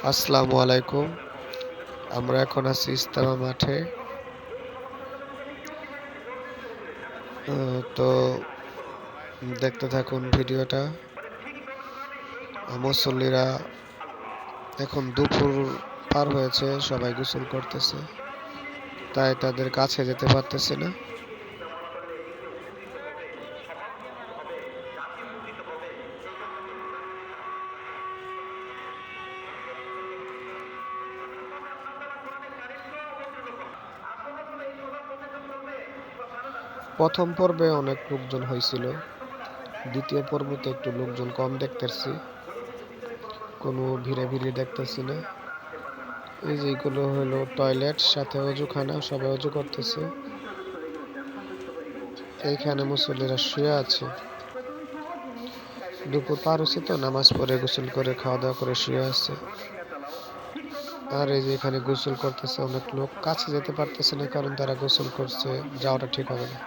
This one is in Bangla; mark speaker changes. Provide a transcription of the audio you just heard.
Speaker 1: আসসালামু আলাইকুম। আমরা এখন আছি ইজতেমা মাঠে। তো দেখতে থাকুন ভিডিওটা। মুসল্লিরা এখন দুপুর পার হয়েছে, সবাই গোসল করতেছে, তাই তাদের কাছে যেতে পারতেছে না। প্রথম পর্বে অনেক লোকজন হয়েছিল, দ্বিতীয় পর্বতে একটু লোকজন কম দেখতেছি, কোনো ভিড়ে ভিড়ে দেখতেছি না। এই যে এগুলো হলো টয়লেট, সাথে অজুখানা, সবাই অজু করতেছে। এইখানে মুসল্লিরা শুয়ে আছে। দুপুর পার হচ্ছে তো, নামাজ পড়ে গোসল করে খাওয়া দাওয়া করে শুয়ে আছে। আর এই যে এখানে গোসল করতেছে অনেক লোক, কাছে যেতে পারতেছে না কারণ তারা গোসল করছে, যাওয়াটা ঠিক হবে না।